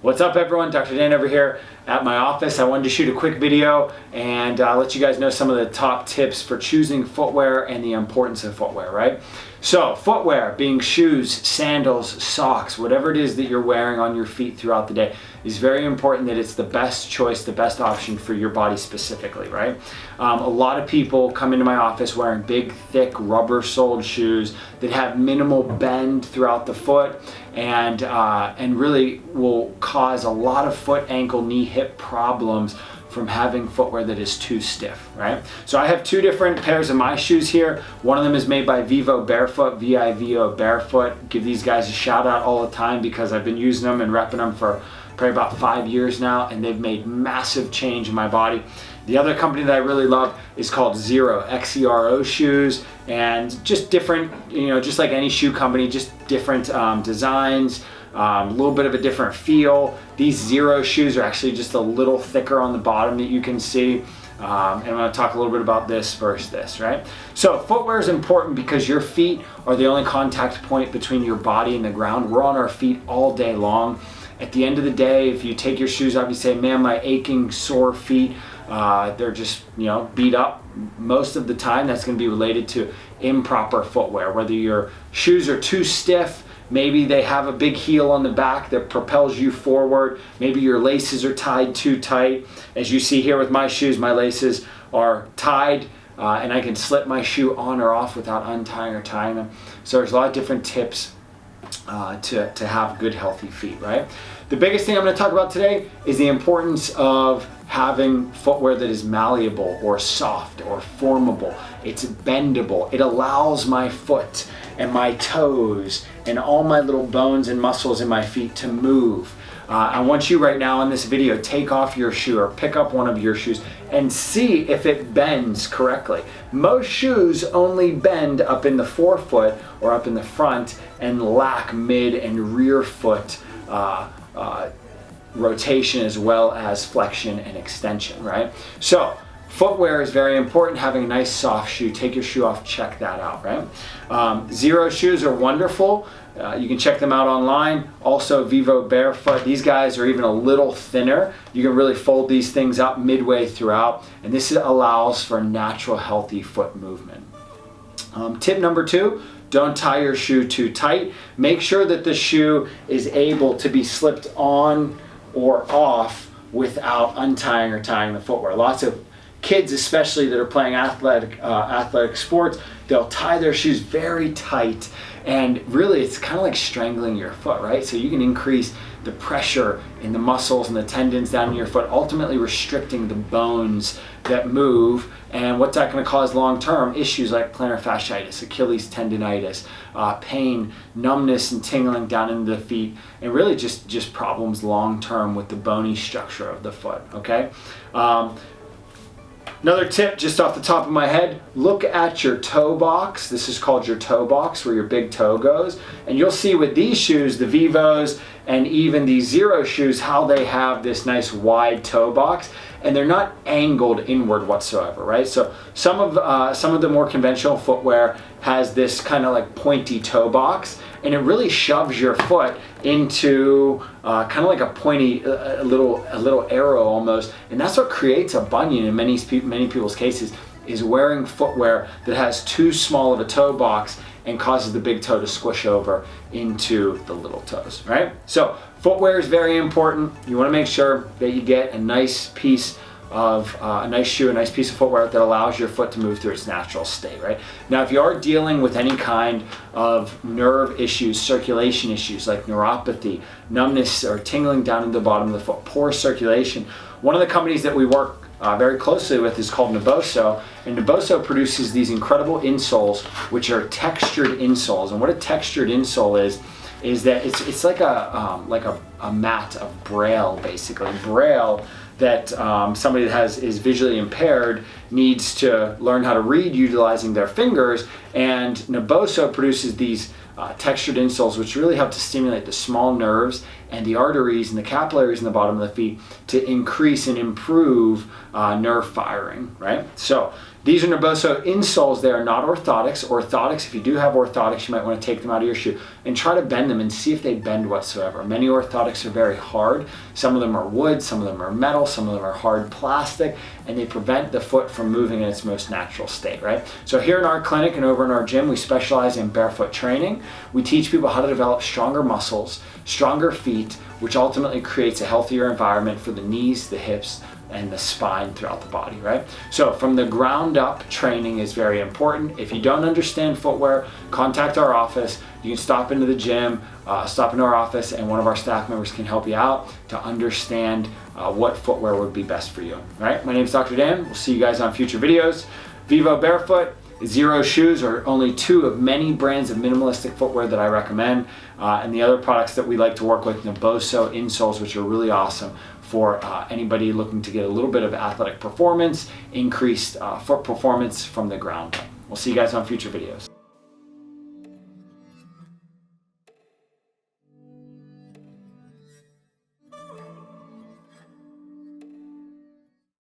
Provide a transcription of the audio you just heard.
What's up everyone, Dr. Dan over here at my office. I wanted to shoot a quick video and let you guys know some of the top tips for choosing footwear and the importance of footwear, right? So footwear, being shoes, sandals, socks, whatever it is that you're wearing on your feet throughout the day, is very important that it's the best choice, the best option for your body specifically, right? A lot of people come into my office wearing big, thick, rubber-soled shoes that have minimal bend throughout the foot and really will cause a lot of foot, ankle, knee, hip problems from having footwear that is too stiff, right? So I have two different pairs of my shoes here. One of them is made by Barefoot, V-I-V-O Barefoot. Give these guys a shout out all the time because I've been using them and repping them for probably about 5 years now, and they've made massive change in my body. The other company that I really love is called Xero, X-E-R-O shoes, and just different, just like any shoe company, just different designs, a little bit of a different feel. These Xero shoes are actually just a little thicker on the bottom that you can see. And I'm going to talk a little bit about this versus this, right? So footwear is important because your feet are the only contact point between your body and the ground. We're on our feet all day long. At the end of the day, if you take your shoes off, you say, man, my aching, sore feet, they're just, beat up. Most of the time, that's going to be related to improper footwear. Whether your shoes are too stiff, maybe they have a big heel on the back that propels you forward. Maybe your laces are tied too tight. As you see here with my shoes, my laces are tied and I can slip my shoe on or off without untying or tying them. So there's a lot of different tips to have good, healthy feet, right? The biggest thing I'm going to talk about today is the importance of having footwear that is malleable or soft or formable. It's bendable. It allows my foot and my toes and all my little bones and muscles in my feet to move. I want you right now in this video, take off your shoe or pick up one of your shoes and see if it bends correctly. Most shoes only bend up in the forefoot or up in the front and lack mid and rear foot rotation as well as flexion and extension, right? So footwear is very important. Having a nice soft shoe, take your shoe off, check that out, right? Xero shoes are wonderful. You can check them out online. Also Barefoot, these guys are even a little thinner. You can really fold these things up midway throughout, and this allows for natural healthy foot movement. Tip number 2, don't tie your shoe too tight. Make sure that the shoe is able to be slipped on or off without untying or tying the footwear. Lots of kids, especially that are playing athletic sports, they'll tie their shoes very tight, and really it's kind of like strangling your foot, right? So you can increase the pressure in the muscles and the tendons down in your foot, ultimately restricting the bones that move. And what's that going to cause long-term? Issues like plantar fasciitis, Achilles tendonitis, pain, numbness and tingling down into the feet, and really just problems long-term with the bony structure of the foot, okay? Another tip just off the top of my head, look at your toe box. This is called your toe box, where your big toe goes. And you'll see with these shoes, the Vivos and even these Xero shoes, how they have this nice wide toe box, and they're not angled inward whatsoever, right? So some of the more conventional footwear has this kind of like pointy toe box, and it really shoves your foot into kind of like a pointy, a little arrow almost, and that's what creates a bunion in many people's cases, is wearing footwear that has too small of a toe box and causes the big toe to squish over into the little toes, right? So footwear is very important. You want to make sure that you get a nice piece of a nice shoe, a nice piece of footwear that allows your foot to move through its natural state, right? Now, if you are dealing with any kind of nerve issues, circulation issues like neuropathy, numbness or tingling down in the bottom of the foot, poor circulation, one of the companies that we work very closely with is called Neboso, and Neboso produces these incredible insoles, which are textured insoles. And what a textured insole is that it's like a mat of braille, basically. Braille that somebody that is visually impaired needs to learn how to read utilizing their fingers, and Neboso produces these textured insoles, which really help to stimulate the small nerves and the arteries and the capillaries in the bottom of the feet to increase and improve nerve firing, right? So These are Naboso insoles. They are not orthotics. Orthotics, if you do have orthotics, you might want to take them out of your shoe and try to bend them and see if they bend whatsoever. Many orthotics are very hard. Some of them are wood, some of them are metal, some of them are hard plastic, and they prevent the foot from moving in its most natural state, right? So here in our clinic and over in our gym, we specialize in barefoot training. We teach people how to develop stronger muscles, stronger feet, which ultimately creates a healthier environment for the knees, the hips, and the spine throughout the body, right? So from the ground up, training is very important. If you don't understand footwear, contact our office. You can stop into the gym, stop into our office, and one of our staff members can help you out to understand what footwear would be best for you, right? My name is Dr. Dan. We'll see you guys on future videos. Vivo Barefoot, Zero shoes are only 2 of many brands of minimalistic footwear that I recommend. And the other products that we like to work with, Naboso insoles, which are really awesome for anybody looking to get a little bit of athletic performance, increased foot performance from the ground up. We'll see you guys on future videos.